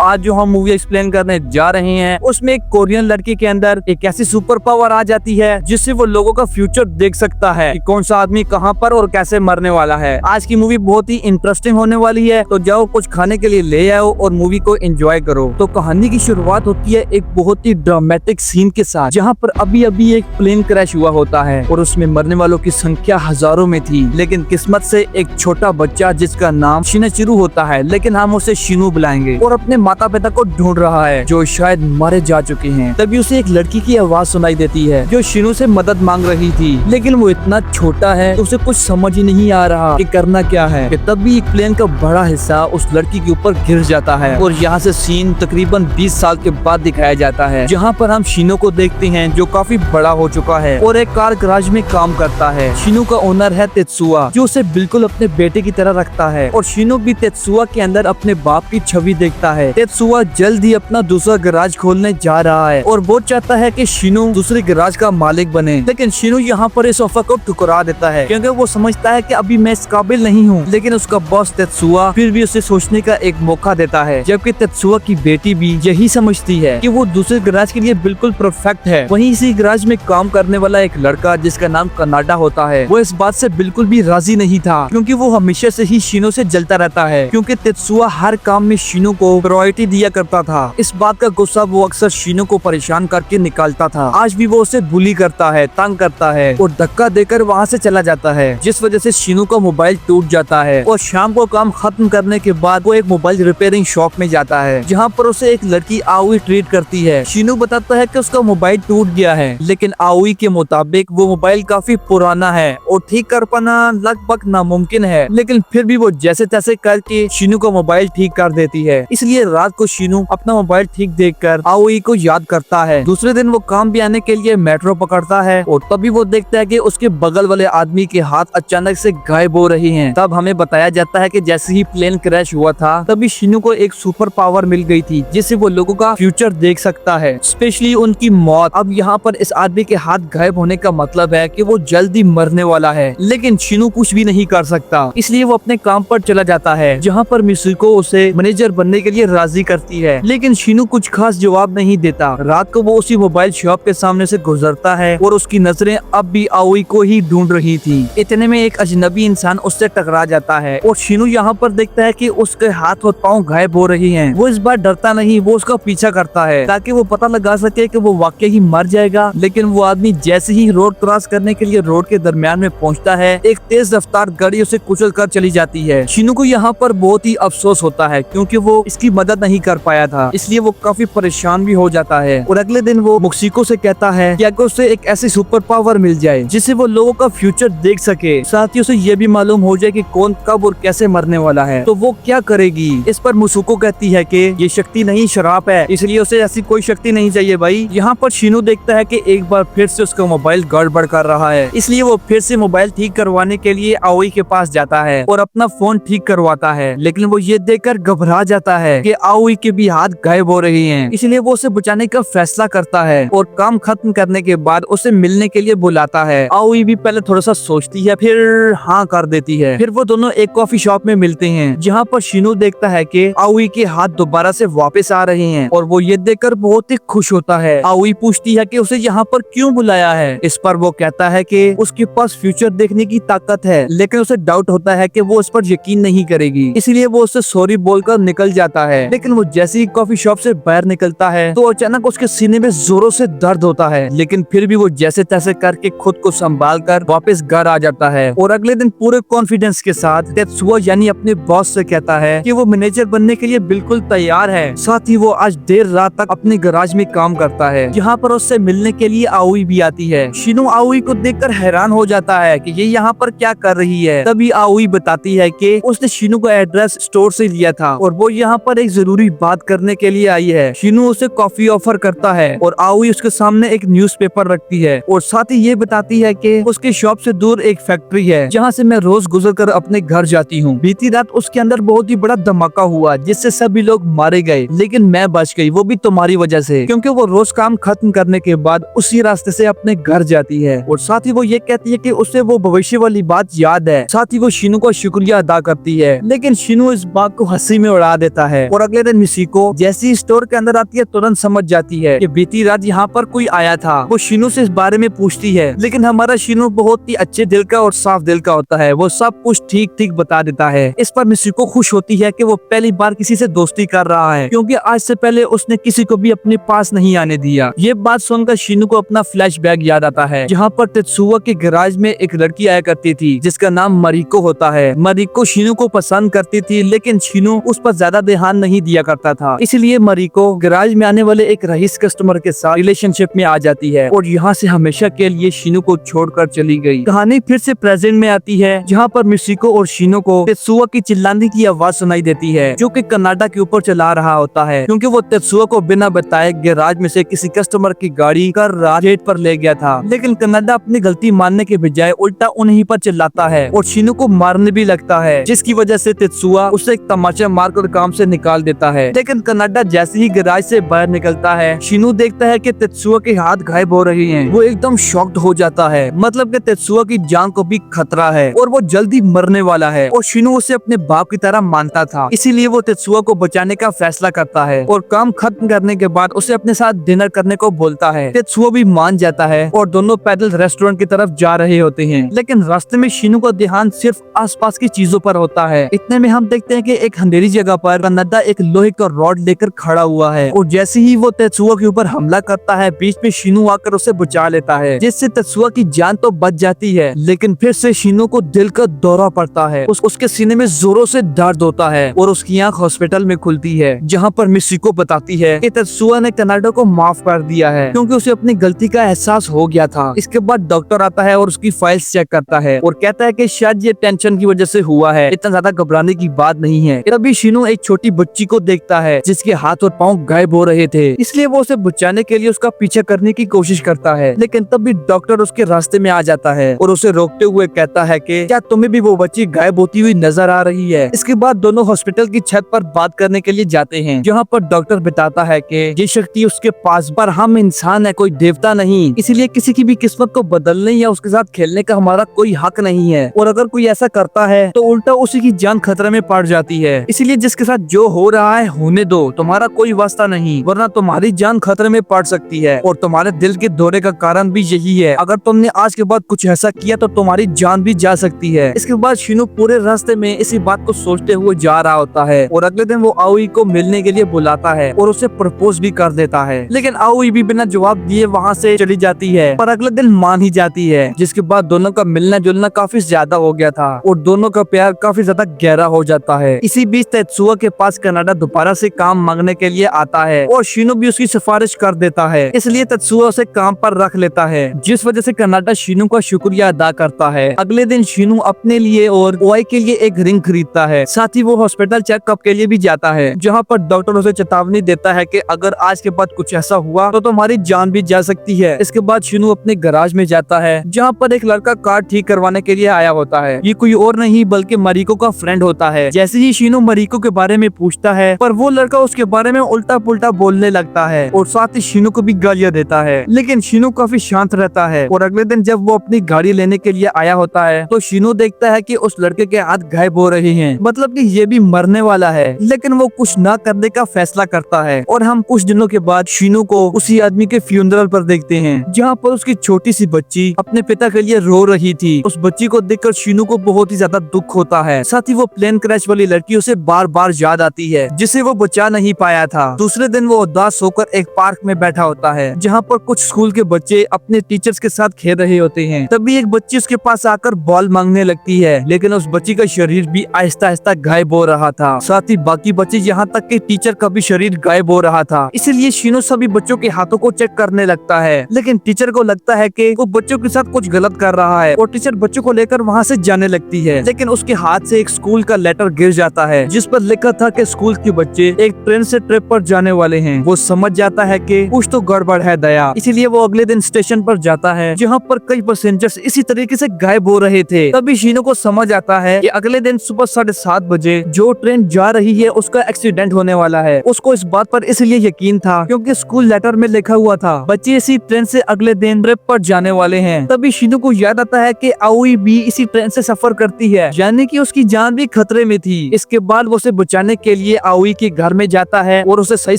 आज जो हम मूवी एक्सप्लेन करने जा रहे हैं उसमें एक कोरियन लड़की के अंदर एक ऐसी सुपर पावर आ जाती है जिससे वो लोगों का फ्यूचर देख सकता है कि कौन सा आदमी कहां पर और कैसे मरने वाला है। आज की मूवी बहुत ही इंटरेस्टिंग होने वाली है, तो जाओ कुछ खाने के लिए ले आओ और मूवी को एंजॉय करो। तो कहानी की शुरुआत होती है एक बहुत ही ड्रामेटिक सीन के साथ, जहाँ पर अभी अभी एक प्लेन क्रैश हुआ होता है और उसमें मरने वालों की संख्या हजारों में थी, लेकिन किस्मत से एक छोटा बच्चा जिसका नाम शिनचिरू होता है, लेकिन हम उसे शिनू बुलाएंगे, और अपने माता पिता को ढूंढ रहा है जो शायद मारे जा चुके हैं। तभी उसे एक लड़की की आवाज सुनाई देती है जो शिनू से मदद मांग रही थी, लेकिन वो इतना छोटा है तो उसे कुछ समझ ही नहीं आ रहा कि करना क्या है। कि तभी एक प्लेन का बड़ा हिस्सा उस लड़की के ऊपर गिर जाता है और यहाँ से सीन तकरीबन 20 साल के बाद दिखाया जाता है, जहाँ पर हम शिनू को देखते हैं जो काफी बड़ा हो चुका है और एक कार गैराज में काम करता है। शिनू का ओनर है तेत्सुआ जो उसे बिल्कुल अपने बेटे की तरह रखता है, और शिनू भी तेत्सुआ के अंदर अपने बाप की छवि देखता है। तेत्सुआ जल्द ही अपना दूसरा गैराज खोलने जा रहा है और वो चाहता है कि शिनू दूसरे गैराज का मालिक बने, लेकिन शिनू यहाँ पर इस ऑफर को ठुकरा देता है क्योंकि वो समझता है कि अभी मैं इस काबिल नहीं हूँ। लेकिन उसका बॉस तेत्सुआ फिर भी उसे सोचने का एक मौका देता है, जबकि तेत्सुआ की बेटी भी यही समझती है कि वो दूसरे गैराज के लिए बिल्कुल परफेक्ट है। वहीं इसी गैराज में काम करने वाला एक लड़का जिसका नाम कनाडा होता है, वो इस बात से बिल्कुल भी राजी नहीं था क्योंकि वो हमेशा से ही शिनू से जलता रहता है, क्योंकि तेत्सुआ हर काम में शिनू को प्रायोरिटी दिया करता था। इस बात का गुस्सा वो अक्सर शिनू को परेशान करके निकालता था। आज भी वो उसे बुली करता है, तंग करता है और धक्का देकर वहाँ से चला जाता है, जिस वजह से शिनू का मोबाइल टूट जाता है। और शाम को काम खत्म करने के बाद वो एक मोबाइल रिपेयरिंग शॉप में जाता है, जहाँ पर उसे एक लड़की आउई ट्रीट करती है। शिनू बताता है कि उसका मोबाइल टूट गया है, लेकिन आउई के मुताबिक वो मोबाइल काफी पुराना है और ठीक कर पाना लगभग नामुमकिन है, लेकिन फिर भी वो जैसे तैसे करके शिनू का मोबाइल ठीक कर देती है। इसलिए रात को शिनू अपना मोबाइल ठीक देखकर आउई को याद करता है। दूसरे दिन वो काम भी आने के लिए मेट्रो पकड़ता है और तभी वो देखता है कि उसके बगल वाले आदमी के हाथ अचानक से गायब हो रही हैं। तब हमें बताया जाता है कि जैसे ही प्लेन क्रैश हुआ था तभी शिनू को एक सुपर पावर मिल गई थी जिससे वो लोगों का फ्यूचर देख सकता है, स्पेशली उनकी मौत। अब यहाँ पर इस आदमी के हाथ गायब होने का मतलब है कि वो जल्दी मरने वाला है, लेकिन शिनू कुछ भी नहीं कर सकता, इसलिए वो अपने काम पर चला जाता है, जहाँ पर मिसुको उसे मैनेजर बनने के लिए राजी करती है। लेकिन शिनू कुछ खास जवाब नहीं देता। रात को वो उसी मोबाइल शॉप के सामने से गुजरता है और उसकी नजरें अब भी आउई को ही ढूंढ रही थी। इतने में एक अजनबी इंसान उससे टकरा जाता है और शिनू यहाँ पर देखता है कि उसके हाथ और पाँव गायब हो रही हैं। वो इस बार डरता नहीं, वो उसका पीछा करता है ताकि वो पता लगा सके कि वो वाकई ही मर जाएगा। लेकिन वो आदमी जैसे ही रोड क्रॉस करने के लिए रोड के दरमियान में पहुँचता है, एक तेज रफ्तार गाड़ी उसे कुचल कर चली जाती है। शिनू को यहाँ पर बहुत ही अफसोस होता है क्योंकि वो इसकी मदद नहीं कर पाया था, इसलिए वो काफी परेशान भी हो जाता है। और अगले दिन वो मुक्सिको से कहता है कि अगर उसे एक ऐसी सुपर पावर मिल जाए जिससे वो लोगों का फ्यूचर देख सके, साथ ही उसे ये भी मालूम हो जाए कि कौन कब और कैसे मरने वाला है, तो वो क्या करेगी। इस पर मुसुको कहती है कि ये शक्ति नहीं शराब है, इसलिए उसे ऐसी कोई शक्ति नहीं चाहिए भाई। यहाँ पर शिनू देखता है कि एक बार फिर से उसका मोबाइल गड़बड़ कर रहा है, इसलिए वो फिर से मोबाइल ठीक करवाने के लिए आउई के पास जाता है और अपना फोन ठीक करवाता है। लेकिन वो ये देखकर घबरा जाता है कि आउई के भी हाथ गायब हो रही हैं, इसलिए वो उसे बचाने का फैसला करता है और काम खत्म करने के बाद उसे मिलने के लिए बुलाता है। आउई भी पहले थोड़ा सा सोचती है, फिर हाँ कर देती है। फिर वो दोनों एक कॉफी शॉप में मिलते हैं, जहाँ पर शिनू देखता है कि आउई के हाथ दोबारा से वापस आ रहे हैं और वो ये देखकर बहुत ही खुश होता है। आउई पूछती है कि उसे यहाँ पर क्यों बुलाया है। इस पर वो कहता है कि उसके पास फ्यूचर देखने की ताकत है, लेकिन उसे डाउट होता है कि वो उस पर यकीन नहीं करेगी, इसलिए वो उससे सॉरी बोलकर निकल जाता है। लेकिन वो जैसे ही कॉफी शॉप से बाहर निकलता है तो अचानक उसके सीने में जोरों से दर्द होता है, लेकिन फिर भी वो जैसे तैसे करके खुद को संभाल कर वापस घर आ जाता है। और अगले दिन पूरे कॉन्फिडेंस के साथ तेत्सुआ यानी अपने बॉस से कहता है कि वो मैनेजर बनने के लिए बिल्कुल तैयार है। साथ ही वो आज देर रात तक अपने गैराज में काम करता है, जहाँ पर उससे मिलने के लिए आउई भी आती है। शिनू आउई को देखकर हैरान हो जाता है कि ये यहाँ पर क्या कर रही है। तभी आउई बताती है कि उसने शिनू का एड्रेस स्टोर से लिया था और वो यहाँ पर एक जरूरी बात करने के लिए आई है। शिनू उसे कॉफी ऑफर करता है और आउई उसके सामने एक न्यूज़पेपर रखती है और साथ ही ये बताती है कि उसके शॉप से दूर एक फैक्ट्री है जहाँ से मैं रोज गुजर कर अपने घर जाती हूँ। बीती रात उसके अंदर बहुत ही बड़ा धमाका हुआ जिससे सभी लोग मारे गए, लेकिन मैं बच गई, वो भी तुम्हारी वजह से, क्योंकि वो रोज काम खत्म करने के बाद उसी रास्ते से अपने घर जाती है। और साथ ही वो ये कहती है कि उसे वो भविष्य वाली बात याद है। साथ ही वो शिनू का शुक्रिया अदा करती है, लेकिन शिनू इस बात को हंसी में उड़ा देता है। और अगले दिन मिसिको जैसी स्टोर के अंदर आती है तुरंत समझ जाती है कि बीती रात यहाँ पर कोई आया था। वो शीनू से इस बारे में पूछती है, लेकिन हमारा शीनू बहुत ही अच्छे दिल का और साफ दिल का होता है, वो सब कुछ ठीक ठीक बता देता है। इस पर मिसिको खुश होती है कि वो पहली बार किसी से दोस्ती कर रहा है, क्योंकि आज से पहले उसने किसी को भी अपने पास नहीं आने दिया। ये बात सुनकर शीनू को अपना फ्लैशबैक याद आता है, जहाँ पर तेत्सुआ के गैराज में एक लड़की आया करती थी जिसका नाम मरिको होता है। मरिको शीनू को पसंद करती थी, लेकिन शीनू उस पर ज्यादा ध्यान नहीं दिया करता था, इसलिए मरिको गैराज में आने वाले एक रईस कस्टमर के साथ रिलेशनशिप में आ जाती है और यहाँ से हमेशा के लिए शीनू को छोड़कर चली गई। कहानी फिर से प्रेजेंट में आती है, जहाँ पर मिसिको और शीनू को तेत्सुआ की चिल्लाने की आवाज सुनाई देती है, जो कि कनाडा के ऊपर चला रहा होता है, क्योंकि वो तेत्सुआ को बिना बताए गैराज में से किसी कस्टमर की गाड़ी कर गेट पर ले गया था। लेकिन कनाडा अपनी गलती मानने के बजाय उल्टा उन्हीं पर चिल्लाता है और शीनू को मारने भी लगता है, जिसकी वजह से तेत्सुआ उसे एक तमाचा मारकर काम से निकाल देता है। लेकिन कनाडा जैसे ही गैराज से बाहर निकलता है, शीनू देखता है कि तेत्सुआ के हाथ गायब हो रहे हैं। वो एकदम शॉक्ड हो जाता है, मतलब कि तेत्सुआ की जान को भी खतरा है और वो जल्दी मरने वाला है। और शीनू उसे अपने बाप की तरह मानता था, इसीलिए वो तेत्सुआ को बचाने का फैसला करता है और काम खत्म करने के बाद उसे अपने साथ डिनर करने को बोलता है। तेत्सुआ भी मान जाता है और दोनों पैदल रेस्टोरेंट की तरफ जा रहे होते हैं। लेकिन रास्ते में शीनू का ध्यान सिर्फ आसपास की चीजों पर होता है। इतने में हम देखते हैं कि एक अंधेरी जगह पर कनाडा एक लोहे का रॉड लेकर खड़ा हुआ है और जैसे ही वो तेत्सुआ के ऊपर हमला करता है, बीच में शीनू आकर उसे बचा लेता है, जिससे तेत्सुआ की जान तो बच जाती है, लेकिन फिर से शीनू को दिल का दौरा पड़ता है। उसके सीने में जोरों से दर्द होता है और उसकी आंख हॉस्पिटल में खुलती है, जहाँ पर मिसिको बताती है कि तेत्सुआ ने कनाडा को माफ कर दिया है, क्योंकि उसे अपनी गलती का एहसास हो गया था। इसके बाद डॉक्टर आता है और उसकी फाइल्स चेक करता है और कहता है कि शायद ये टेंशन की वजह से हुआ है, इतना ज्यादा घबराने की बात नहीं है। तभी शीनू एक छोटी बच्ची को देखता है जिसके हाथ और पाँव गायब हो रहे थे, इसलिए वो उसे बचाने के लिए उसका पीछा करने की कोशिश करता है। लेकिन तब भी डॉक्टर उसके रास्ते में आ जाता है और उसे रोकते हुए कहता है कि क्या तुम्हें भी वो बच्ची गायब होती हुई नजर आ रही है। इसके बाद दोनों हॉस्पिटल की छत पर बात करने के लिए जाते हैं, जहाँ पर डॉक्टर बताता है कि ये शक्ति उसके पास, पर हम इंसान है, कोई देवता नहीं, इसलिए किसी की भी किस्मत को बदलने या उसके साथ खेलने का हमारा कोई हक नहीं है, और अगर कोई ऐसा करता है तो उल्टा उसी की जान खतरे में पड़ जाती है। इसलिए जिसके साथ जो हो रहा है होने दो, तुम्हारा कोई वास्ता नहीं, वरना तुम्हारी जान खतरे में पड़ सकती है। और तुम्हारे दिल के दौरे का कारण भी यही है, अगर तुमने आज के बाद कुछ ऐसा किया तो तुम्हारी जान भी जा सकती है। इसके बाद शीनू पूरे रास्ते में इसी बात को सोचते हुए जा रहा होता है और अगले दिन वो आओई को मिलने के लिए बुलाता है और उसे प्रपोज भी कर देता है। लेकिन आओई भी बिना जवाब दिए वहाँ से चली जाती है, पर अगले दिन मान ही जाती है, जिसके बाद दोनों का मिलना जुलना काफी ज्यादा हो गया था और दोनों का प्यार काफी ज्यादा गहरा हो जाता है। इसी बीच तेत्सुआ के पास कनाडा दोबारा से काम मांगने के लिए आता है और शीनू भी उसकी सिफारिश कर देता है, इसलिए तेत्सुआ उसे काम पर रख लेता है, जिस वजह से कनाडा शीनू का शुक्रिया अदा करता है। अगले दिन शीनू अपने लिए और ओआई के लिए एक रिंग खरीदता है, साथ ही वो हॉस्पिटल चेकअप के लिए भी जाता है, जहाँ पर डॉक्टर उसे चेतावनी देता है कि अगर आज के बाद कुछ ऐसा हुआ तो तुम्हारी जान भी जा सकती है। इसके बाद शीनू अपने गैराज में जाता है, जहाँ पर एक लड़का कार ठीक करवाने के लिए आया होता है। ये कोई और नहीं बल्कि मरिको का फ्रेंड होता है। जैसे ही शीनू मरिको के बारे में पूछता है, पर वो लड़का उसके बारे में उल्टा पुल्टा बोलने लगता है और साथ ही शीनू को भी गालियां देता है। लेकिन शीनू काफी शांत रहता है और अगले दिन जब वो अपनी गाड़ी लेने के लिए आया होता है तो शीनू देखता है कि उस लड़के के हाथ गायब हो रहे हैं, मतलब कि ये भी मरने वाला है। लेकिन वो कुछ ना करने का फैसला करता है और हम कुछ दिनों के बाद शीनू को उसी आदमी के फ्यूनरल पर देखते हैं, जहाँ पर उसकी छोटी सी बच्ची अपने पिता के लिए रो रही थी। उस बच्ची को देखकर शीनू को बहुत ही ज्यादा दुख होता है। साथ ही वो प्लेन क्रैश वाली लड़की उसे बार बार याद आती है, जिसे वो बचा नहीं पाया था। दूसरे दिन वो उदास होकर एक पार्क में बैठा होता है, जहाँ पर कुछ स्कूल के बच्चे अपने टीचर्स के साथ खेल रहे होते हैं। तभी एक बच्ची उसके पास आकर बॉल मांगने लगती है, लेकिन उस बच्ची का शरीर भी आहिस्ता आहिस्ता गायब हो रहा था। साथ ही बाकी बच्चे, यहाँ तक कि टीचर का भी शरीर गायब हो रहा था। इसलिए शीनू सभी बच्चों के हाथों को चेक करने लगता है, लेकिन टीचर को लगता है कि वो बच्चों के साथ कुछ गलत कर रहा है और टीचर बच्चों को लेकर वहाँ से जाने लगती है। लेकिन उसके हाथ से एक स्कूल का लेटर गिर जाता है, जिस पर लिखा था कि स्कूल के बच्चे एक ट्रेन से ट्रिप पर जाने वाले हैं। वो समझ जाता है कि कुछ तो गड़बड़ है दया, इसीलिए वो अगले दिन स्टेशन पर जाता है, जहाँ पर कई पैसेंजर्स इसी तरीके से गायब हो रहे थे। तभी शीनू को समझ आता है कि अगले दिन सुबह 7:30 बजे जो ट्रेन जा रही है उसका एक्सीडेंट होने वाला है। उसको इस बात पर इसलिए यकीन था क्योंकि स्कूल लेटर में लिखा हुआ था बच्चे इसी ट्रेन से अगले दिन ट्रिप पर जाने वाले हैं। तभी शीनू को याद आता है कि आओई भी इसी ट्रेन से सफर करती है, यानी कि उसकी जान भी खतरे में थी। इसके बाद वो उसे बचाने के लिए लिए आउई के घर में जाता है और उसे सही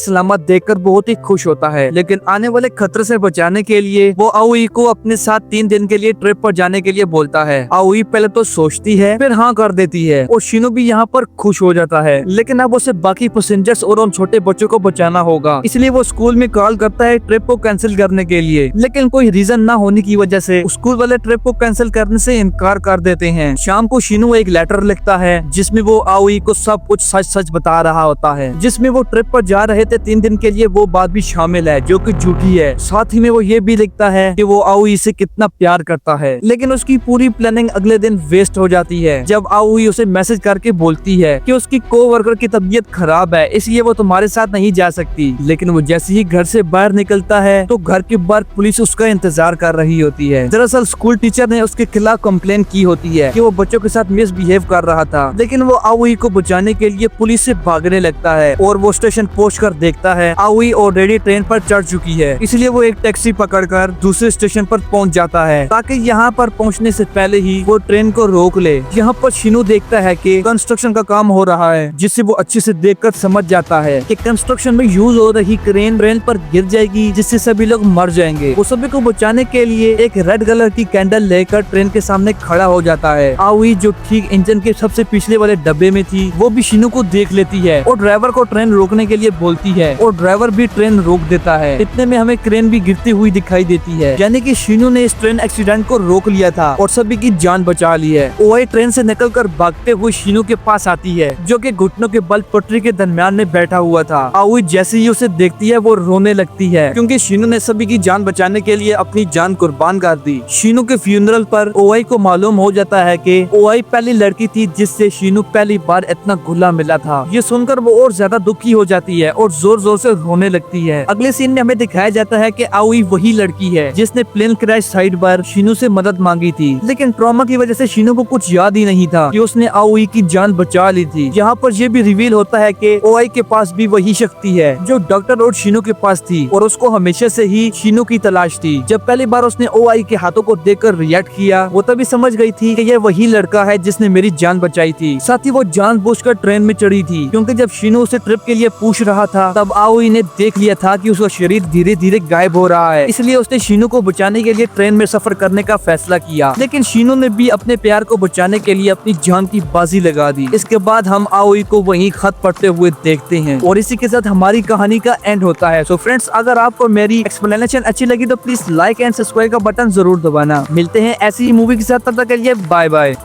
सलामत देखकर बहुत ही खुश होता है। लेकिन आने वाले खतरे से बचाने के लिए वो आउई को अपने साथ 3 दिन के लिए ट्रिप पर जाने के लिए बोलता है। आउई पहले तो सोचती है, फिर हाँ कर देती है और शिनो भी यहाँ पर खुश हो जाता है। लेकिन अब उसे बाकी पैसेंजर्स और उन छोटे बच्चों को बचाना होगा, इसलिए वो स्कूल में कॉल करता है ट्रिप को कैंसिल करने के लिए। लेकिन कोई रीजन ना होने की वजह से स्कूल वाले ट्रिप को कैंसिल करने से इनकार कर देते हैं। शाम को शिनो एक लेटर लिखता है जिसमें वो आउई को सब कुछ सच सच बता रहा होता है, जिसमें वो ट्रिप पर जा रहे थे 3 दिन के लिए वो बात भी शामिल है जो कि झूठी है। साथ ही में वो ये भी लिखता है कि वो आउई से कितना प्यार करता है। लेकिन उसकी पूरी प्लानिंग अगले दिन वेस्ट हो जाती है जब आउई उसे मैसेज करके बोलती है कि उसकी कोवर्कर की तबीयत खराब है, इसलिए वो तुम्हारे साथ नहीं जा सकती। लेकिन वो जैसे ही घर से बाहर निकलता है तो घर के बाहर पुलिस उसका इंतजार कर रही होती है। दरअसल स्कूल टीचर ने उसके खिलाफ कंप्लेन की होती है कि वो बच्चों के साथ मिसबिहेव कर रहा था। लेकिन वो आउई को बचाने के लिए पुलिस से भागने लगता है और वो स्टेशन पहुँच कर देखता है आउई ऑलरेडी ट्रेन पर चढ़ चुकी है। इसलिए वो एक टैक्सी पकड़कर दूसरे स्टेशन पर पहुंच जाता है ताकि यहाँ पर पहुंचने से पहले ही वो ट्रेन को रोक ले। यहाँ पर शिनो देखता है कि कंस्ट्रक्शन का काम हो रहा है, जिससे वो अच्छे से देखकर समझ जाता है कि कंस्ट्रक्शन में यूज हो रही क्रेन ट्रेन पर गिर जाएगी जिससे सभी लोग मर जाएंगे। वो सभी को बचाने के लिए एक रेड कलर की कैंडल लेकर ट्रेन के सामने खड़ा हो जाता है। आउई जो ठीक इंजन के सबसे पिछले वाले डब्बे में थी वो भी शिनो को देख लेती है और ड्राइवर को ट्रेन रोकने के लिए बोलती है और ड्राइवर भी ट्रेन रोक देता है। इतने में हमें क्रेन भी गिरती हुई दिखाई देती है, यानी कि शिनो ने इस ट्रेन एक्सीडेंट को रोक लिया था और सभी की जान बचा ली है। ओआई ट्रेन से निकलकर भागते हुए शिनो के पास आती है जो कि घुटनों के बल पटरी के दरमियान में बैठा हुआ था। आउई जैसे ही उसे देखती है वो रोने लगती है क्योंकि शिनो ने सभी की जान बचाने के लिए अपनी जान कुर्बान कर दी। शिनो के फ्यूनरल पर ओआई को मालूम हो जाता है कि ओआई पहली लड़की थी जिससे शिनो पहली बार इतना घुला मिला था। ये सुनकर वो और ज्यादा दुखी हो जाती है और जोर जोर से रोने लगती है। अगले सीन में हमें दिखाया जाता है कि आउई वही लड़की है जिसने प्लेन क्रैश साइट पर शिनो से मदद मांगी थी, लेकिन ट्रॉमा की वजह से शिनो को कुछ याद ही नहीं था कि उसने आउई की जान बचा ली थी। यहाँ पर यह भी रिवील होता है कि ओआई के पास भी वही शक्ति है जो डॉक्टर और शिनो के पास थी और उसको हमेशा से ही शिनो की तलाश थी। जब पहली बार उसने ओआई के हाथों को देखकर रिएक्ट किया वो तभी समझ गई थी कि यह वही लड़का है जिसने मेरी जान बचाई थी। साथ ही वो जानबूझकर ट्रेन में चढ़ी थी क्योंकि जब शिनो उसे ट्रिप के लिए पूछ रहा था तब आउई ने देख लिया था कि उसका शरीर धीरे धीरे गायब हो रहा है, इसलिए उसने शिनो को बचाने के लिए ट्रेन में सफर करने का फैसला किया। लेकिन शिनो ने भी अपने प्यार को बचाने के लिए अपनी जान की बाजी लगा दी। इसके बाद हम आउई को वहीं खत पढ़ते हुए देखते हैं और इसी के साथ हमारी कहानी का एंड होता है। सो फ्रेंड्स, अगर आपको मेरी एक्सप्लेनेशन अच्छी लगी तो प्लीज लाइक एंड सब्सक्राइब का बटन जरूर दबाना। मिलते हैं ऐसी ही मूवी के साथ, तब तक के लिए बाय बाय।